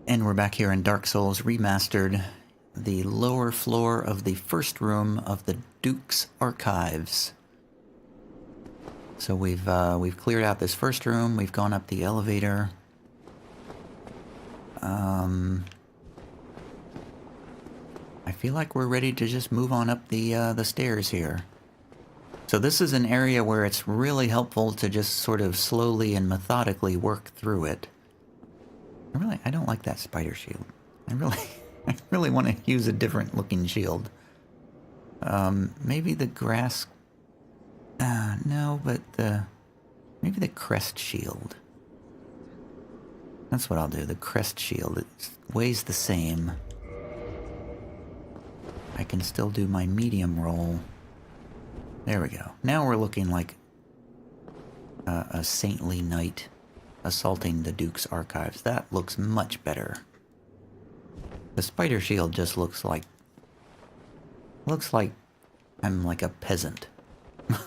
And we're back here in Dark Souls Remastered, the lower floor of the first room of the Duke's Archives. So we've cleared out this first room, we've gone up the elevator. I feel like we're ready to just move on up the stairs here. So this is an area where it's really helpful to just sort of slowly and methodically work through it. I don't like that spider shield. I really want to use a different looking shield. Maybe the grass... no, but maybe the crest shield. That's what I'll do, the crest shield. It weighs the same. I can still do my medium roll. There we go. Now we're looking like a saintly knight assaulting the Duke's Archives. That looks much better. The spider shield just looks like I'm like a peasant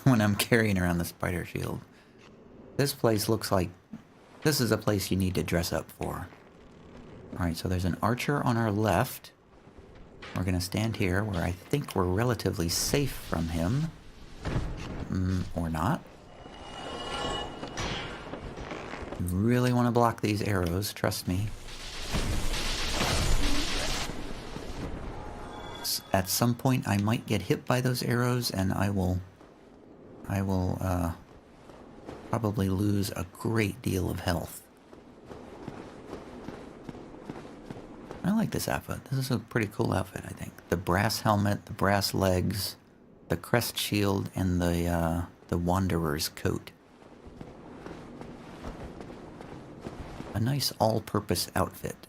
when I'm carrying around the spider shield. This place looks like this is a place you need to dress up for. Alright, so there's an archer on our left. We're gonna stand here where I think we're relatively safe from him. Or not. Really want to block these arrows, trust me. At some point I might get hit by those arrows and I will probably lose a great deal of health. I like this outfit. This is a pretty cool outfit, I think. The brass helmet, the brass legs, the crest shield, and the wanderer's coat. A nice all-purpose outfit.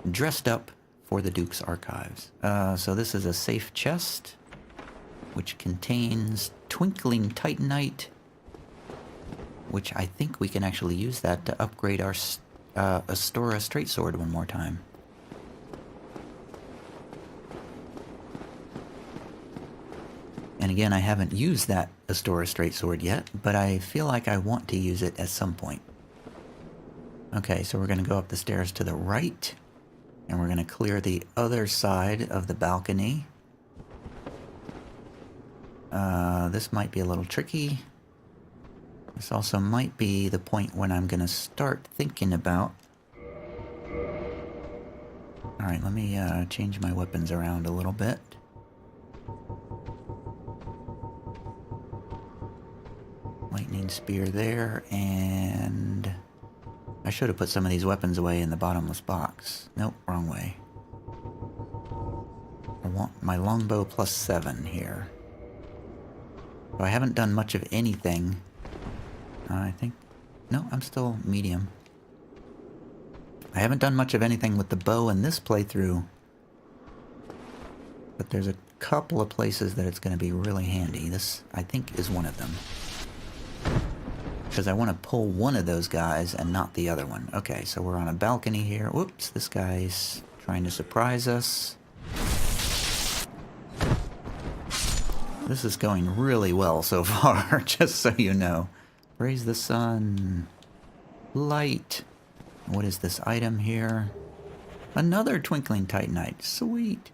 Dressed up for the Duke's Archives. So this is a safe chest, which contains Twinkling Titanite, which I think we can actually use that to upgrade our Astora Straightsword one more time. And again, I haven't used that Astora Straightsword yet, but I feel like I want to use it at some point. Okay, so we're going to go up the stairs to the right, and we're going to clear the other side of the balcony. This might be a little tricky. This also might be the point when I'm going to start thinking about... Alright, let me change my weapons around a little bit. Lightning spear there, and... I should have put some of these weapons away in the bottomless box. Nope, wrong way. I want my longbow plus 7 here. So I haven't done much of anything. I think... No, I'm still medium. I haven't done much of anything with the bow in this playthrough. But there's a couple of places that it's going to be really handy. This, I think, is one of them. Because I want to pull one of those guys and not the other one. Okay, so we're on a balcony here. Whoops, this guy's trying to surprise us. This is going really well so far, just so you know. Praise the sun. Light. What is this item here? Another Twinkling Titanite. Sweet.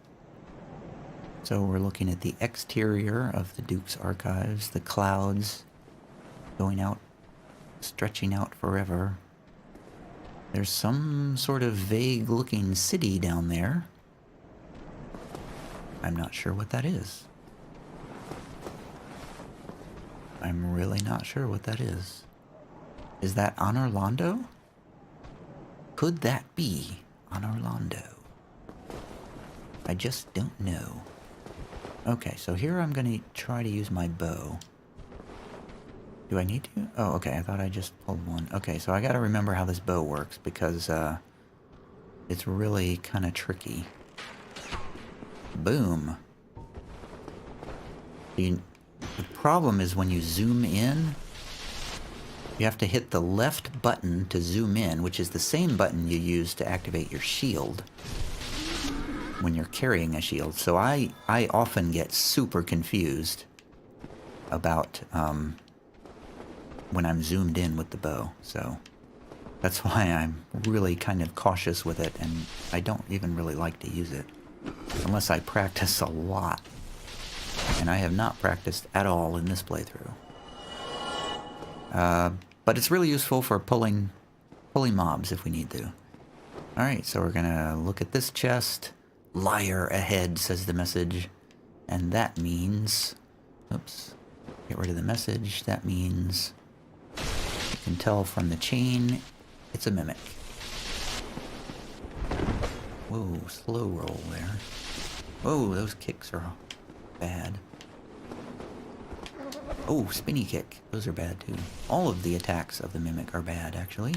So we're looking at the exterior of the Duke's Archives. The clouds going out, stretching out forever. There's some sort of vague looking city down there. I'm not sure what that is. I'm really not sure what that is. Is that Orlando? Could that be Orlando? I just don't know. Okay, so here I'm gonna try to use my bow. Do I need to? Oh, okay, I thought I just pulled one. Okay, so I gotta remember how this bow works, because, it's really kind of tricky. Boom. The problem is when you zoom in, you have to hit the left button to zoom in, which is the same button you use to activate your shield when you're carrying a shield. So I often get super confused about, when I'm zoomed in with the bow, so That's why I'm really kind of cautious with it, and I don't even really like to use it. Unless I practice a lot. And I have not practiced at all in this playthrough. But it's really useful for pulling mobs if we need to. Alright, so we're gonna look at this chest. Liar ahead, says the message. And that means... Oops. Get rid of the message. That means... You can tell from the chain, it's a mimic. Whoa, slow roll there. Whoa, those kicks are bad. Oh, spinny kick. Those are bad too. All of the attacks of the mimic are bad, actually.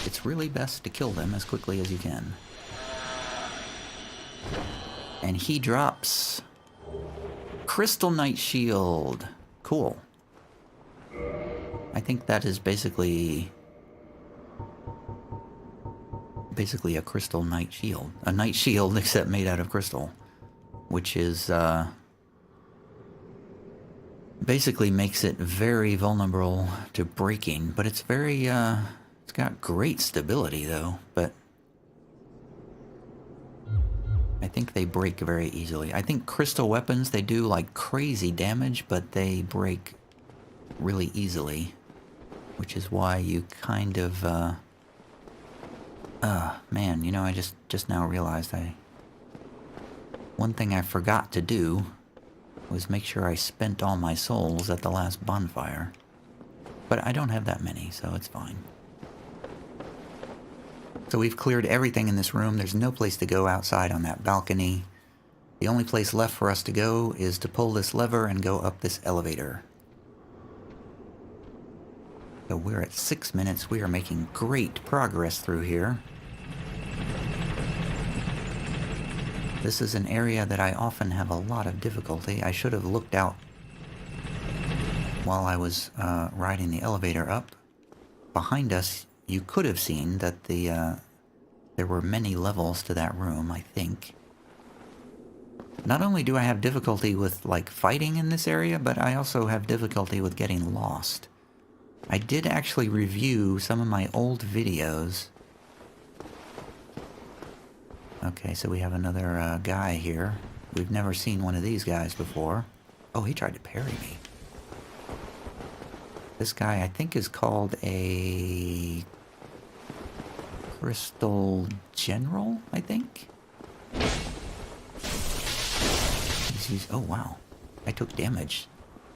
It's really best to kill them as quickly as you can. And he drops Crystal Knight Shield. Cool. I think that is basically a crystal knight shield. A knight shield except made out of crystal. Which is basically makes it very vulnerable to breaking, but it's very it's got great stability though, but I think they break very easily. I think crystal weapons, they do like crazy damage, but they break really easily, which is why you kind of man, you know, I just now realized one thing I forgot to do was make sure I spent all my souls at the last bonfire. But I don't have that many, so it's fine. So we've cleared everything in this room. There's no place to go outside on that balcony. The only place left for us to go is to pull this lever and go up this elevator. So we're at 6 minutes. We are making great progress through here. This is an area that I often have a lot of difficulty. I should have looked out while I was riding the elevator up. Behind us, you could have seen that there were many levels to that room, I think. Not only do I have difficulty with, like, fighting in this area, but I also have difficulty with getting lost. I did actually review some of my old videos. Okay, so we have another guy here. We've never seen one of these guys before. Oh, he tried to parry me. This guy, I think, is called a Crystal General, I think? Oh, wow. I took damage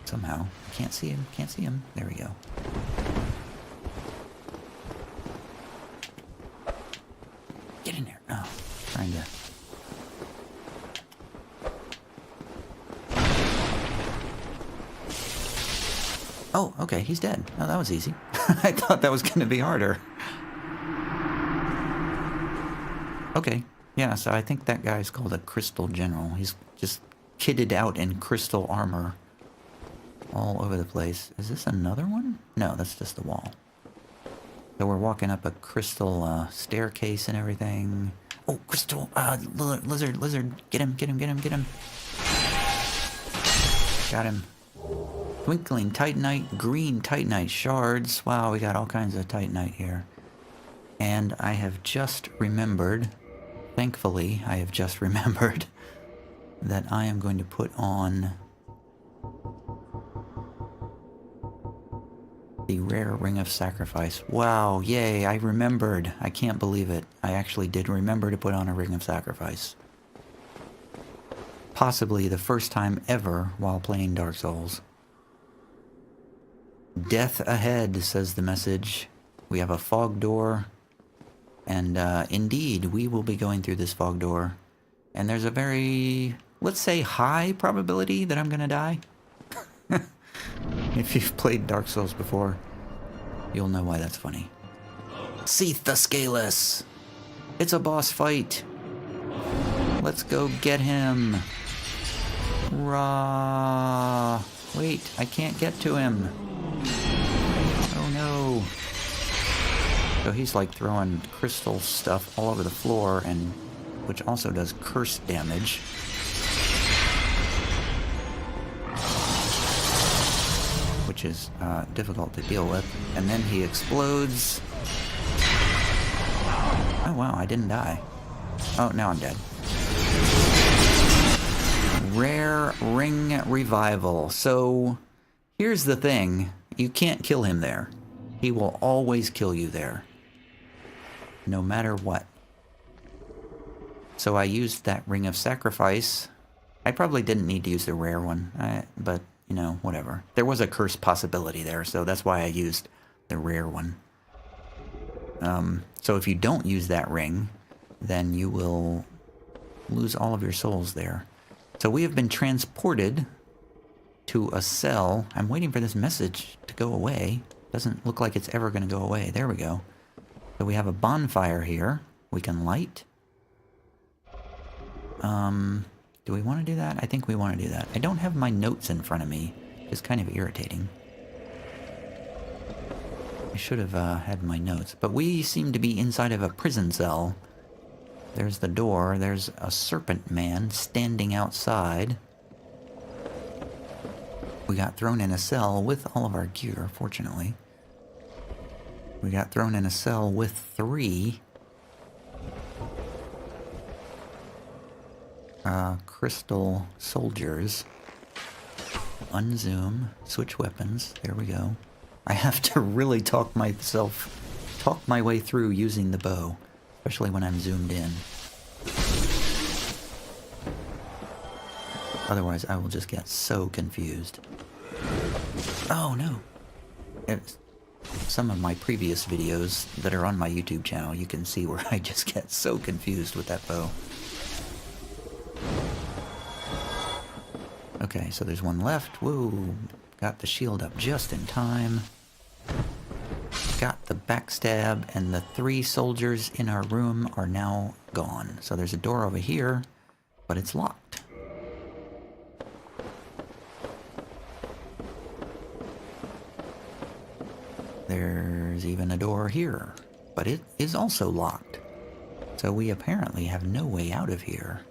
somehow. I can't see him. Can't see him. There we go. Get in there. Oh, trying to... Oh, okay, he's dead. Oh, that was easy. I thought that was going to be harder. Okay, yeah, so I think that guy's called a Crystal General. He's just kitted out in crystal armor all over the place. Is this another one? No, that's just the wall. So we're walking up a crystal staircase and everything. Oh, crystal, lizard. Get him. Got him. Twinkling Titanite, green Titanite shards. Wow, we got all kinds of Titanite here. And I have just remembered, thankfully, I have just remembered that I am going to put on the rare Ring of Sacrifice. Wow, yay, I remembered. I can't believe it. I actually did remember to put on a Ring of Sacrifice. Possibly the first time ever while playing Dark Souls. Death ahead, says the message. We have a fog door. And indeed, we will be going through this fog door. And there's a very, let's say, high probability that I'm gonna die. If you've played Dark Souls before, you'll know why that's funny. Seath the Scaleless! It's a boss fight! Let's go get him! Rah! Wait, I can't get to him. Oh no. So he's like throwing crystal stuff all over the floor, and which also does curse damage. Which is difficult to deal with. And then he explodes. Oh wow, I didn't die. Oh, now I'm dead. Rare Ring Revival. So, here's the thing. You can't kill him there. He will always kill you there. No matter what. So I used that Ring of Sacrifice. I probably didn't need to use the rare one, but, you know, whatever. There was a curse possibility there, so that's why I used the rare one. So if you don't use that ring, then you will lose all of your souls there. So we have been transported to a cell. I'm waiting for this message to go away. Doesn't look like it's ever going to go away. There we go. So we have a bonfire here. We can light. Do we want to do that? I think we want to do that. I don't have my notes in front of me. It's kind of irritating. I should have had my notes. But we seem to be inside of a prison cell. There's the door. There's a serpent man standing outside. We got thrown in a cell with all of our gear, fortunately. We got thrown in a cell with 3 crystal soldiers. Unzoom, switch weapons, there we go. I have to really talk my way through using the bow, especially when I'm zoomed in. Otherwise, I will just get so confused. Oh no! Some of my previous videos that are on my YouTube channel, you can see where I just get so confused with that bow. Okay, so there's one left. Whoa, got the shield up just in time. Got the backstab, and the 3 soldiers in our room are now gone. So there's a door over here, but it's locked. There's even a door here, but it is also locked. So we apparently have no way out of here.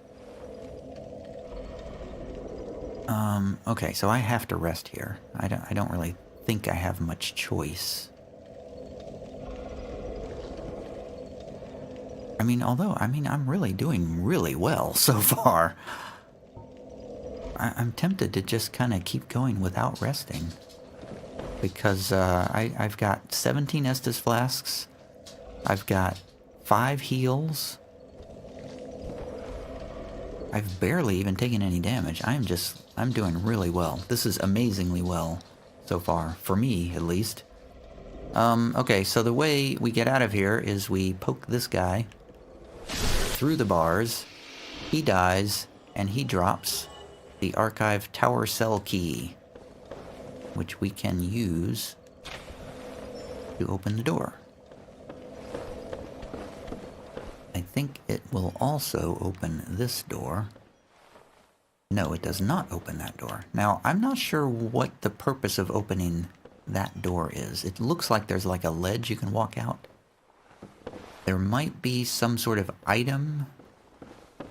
Okay, so I have to rest here. I don't really think I have much choice. I'm really doing really well so far. I'm tempted to just kind of keep going without resting. Because I've got 17 Estus flasks. I've got 5 heals. I've barely even taken any damage. I'm doing really well. This is amazingly well so far, for me at least. Okay, so the way we get out of here is we poke this guy through the bars. He dies, and he drops the archive tower cell key, which we can use to open the door. I think it will also open this door. No, it does not open that door. Now, I'm not sure what the purpose of opening that door is. It looks like there's like a ledge you can walk out. There might be some sort of item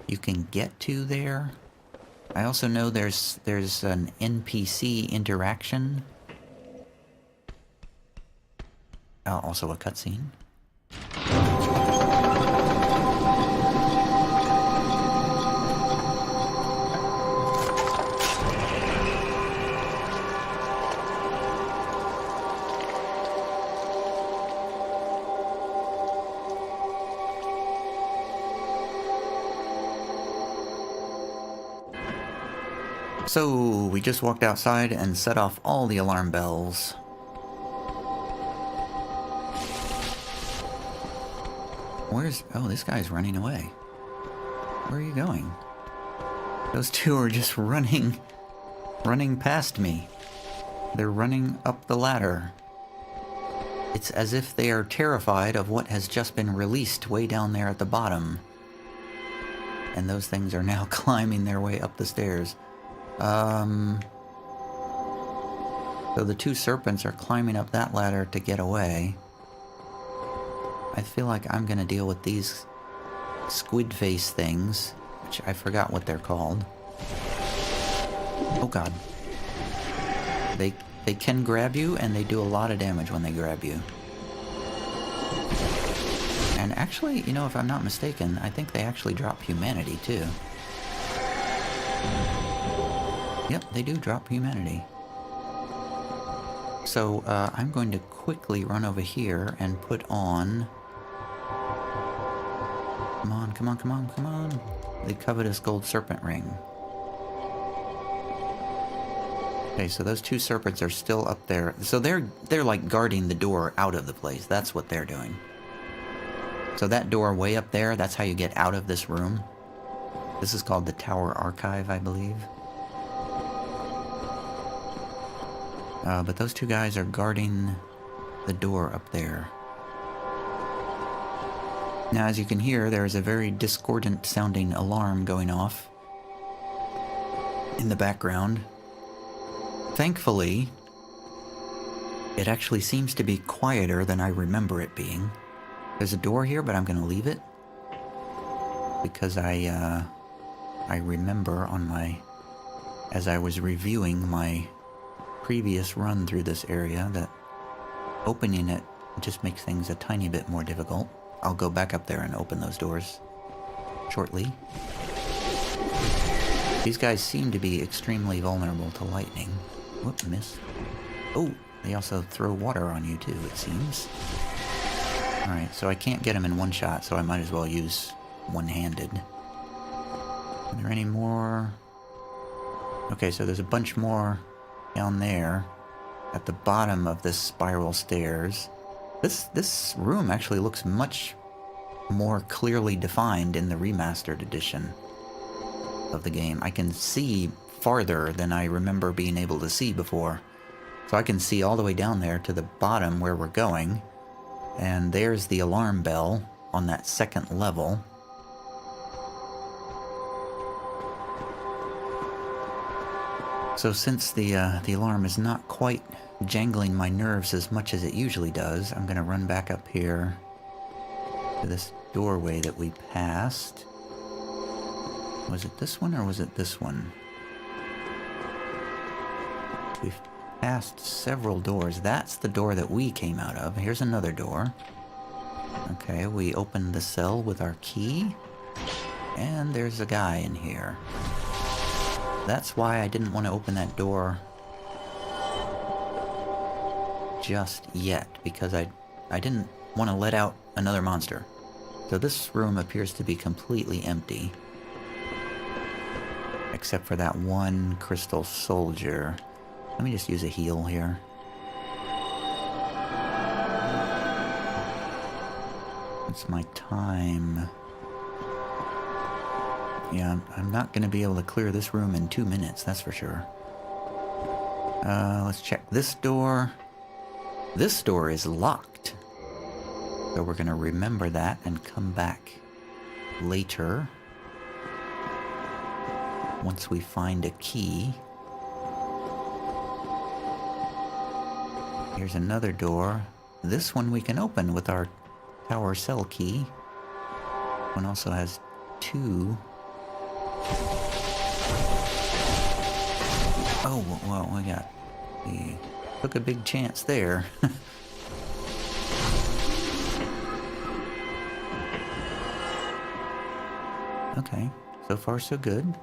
you can get to there. I also know there's an NPC interaction. Also a cutscene. So, we just walked outside and set off all the alarm bells. Oh, this guy's running away. Where are you going? Those 2 are just running past me. They're running up the ladder. It's as if they are terrified of what has just been released way down there at the bottom. And those things are now climbing their way up the stairs. So the 2 serpents are climbing up that ladder to get away. I feel like I'm gonna deal with these squid face things, which I forgot what they're called. Oh god. They can grab you, and they do a lot of damage when they grab you. And actually, you know, if I'm not mistaken, I think they actually drop humanity, too. Yep, they do drop humanity. So, I'm going to quickly run over here and put on... Come on, come on, come on, come on. The covetous gold serpent ring. Okay, so those two serpents are still up there. So they're like guarding the door out of the place. That's what they're doing. So that door way up there, that's how you get out of this room. This is called the Tower Archive, I believe. But those two guys are guarding the door up there. Now, as you can hear, there is a very discordant sounding alarm going off in the background. Thankfully, it actually seems to be quieter than I remember it being. There's a door here, but I'm going to leave it. Because I remember on my... as I was reviewing my previous run through this area, that opening it just makes things a tiny bit more difficult. I'll go back up there and open those doors shortly. These guys seem to be extremely vulnerable to lightning. Whoop, miss. Oh, they also throw water on you too, it seems. Alright, so I can't get them in one shot, so I might as well use one-handed. Are there any more? Okay, so there's a bunch more down there at the bottom of this spiral stairs. This room actually looks much more clearly defined in the remastered edition of the game. I can see farther than I remember being able to see before. So I can see all the way down there to the bottom where we're going. And there's the alarm bell on that second level. So since the alarm is not quite jangling my nerves as much as it usually does, I'm going to run back up here to this doorway that we passed. Was it this one or was it this one? We've passed several doors. That's the door that we came out of. Here's another door. Okay, we opened the cell with our key. And there's a guy in here. That's why I didn't want to open that door just yet, because I didn't want to let out another monster. So this room appears to be completely empty. Except for that one crystal soldier. Let me just use a heal here. It's my time. Yeah, I'm not going to be able to clear this room in 2 minutes, that's for sure. Let's check this door. This door is locked. So we're going to remember that and come back later. Once we find a key. Here's another door. This one we can open with our tower cell key. One also has 2. Oh, well, we took a big chance there. Okay, so far so good.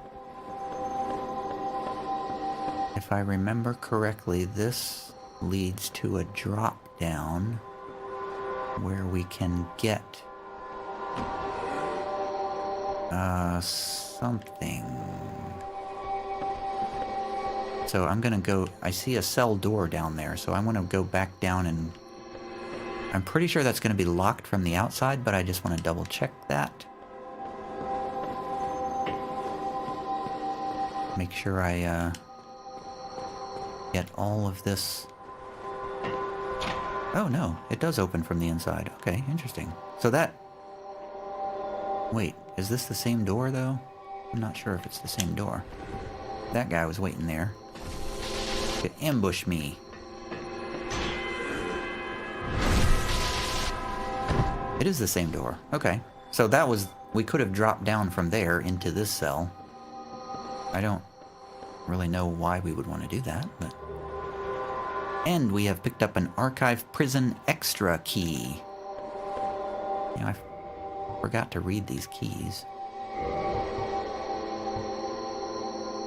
If I remember correctly, this leads to a drop down where we can get something. So I'm gonna go, I see a cell door down there, so I'm gonna go back down and I'm pretty sure that's gonna be locked from the outside, but I just want to double check that. Make sure I get all of this. Oh no, it does open from the inside. Okay, interesting. So that... Wait, is this the same door though? I'm not sure if it's the same door. That guy was waiting there to ambush me. It is the same door. Okay. So that was... We could have dropped down from there into this cell. I don't really know why we would want to do that, but... And we have picked up an archive prison extra key. You know, I forgot to read these keys.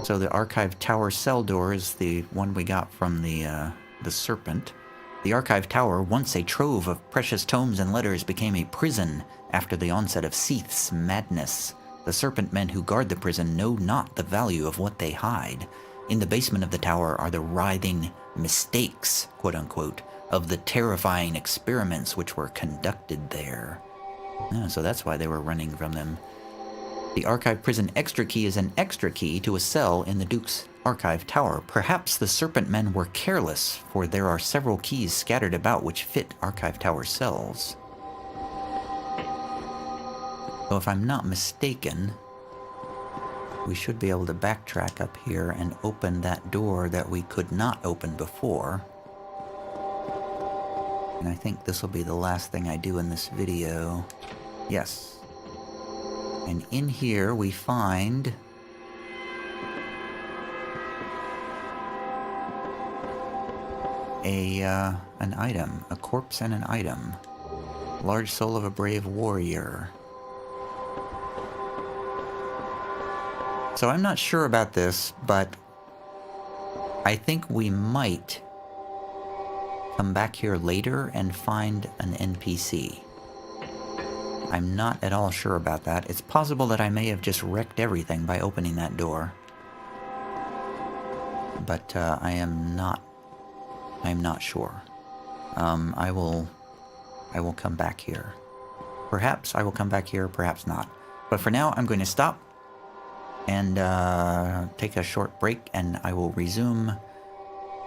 So the archive tower cell door is the one we got from the serpent. The archive tower, once a trove of precious tomes and letters, became a prison after the onset of Seath's madness. The serpent men who guard the prison know not the value of what they hide. In the basement of the tower are the writhing mistakes, quote-unquote, of the terrifying experiments which were conducted there. Yeah, so that's why they were running from them. The archive prison extra key is an extra key to a cell in the Duke's archive tower. Perhaps the serpent men were careless, for there are several keys scattered about which fit archive tower cells. So if I'm not mistaken, we should be able to backtrack up here and open that door that we could not open before. And I think this will be the last thing I do in this video. Yes. And in here we find an item, a corpse and an item. Large soul of a brave warrior. So I'm not sure about this, but I think we might come back here later and find an NPC. I'm not at all sure about that. It's possible that I may have just wrecked everything by opening that door. But I am not sure. I will come back here. Perhaps I will come back here, perhaps not. But for now, I'm going to stop and take a short break, and I will resume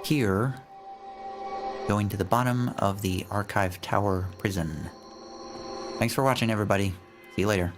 here, going to the bottom of the Archive Tower prison. Thanks for watching, everybody. See you later.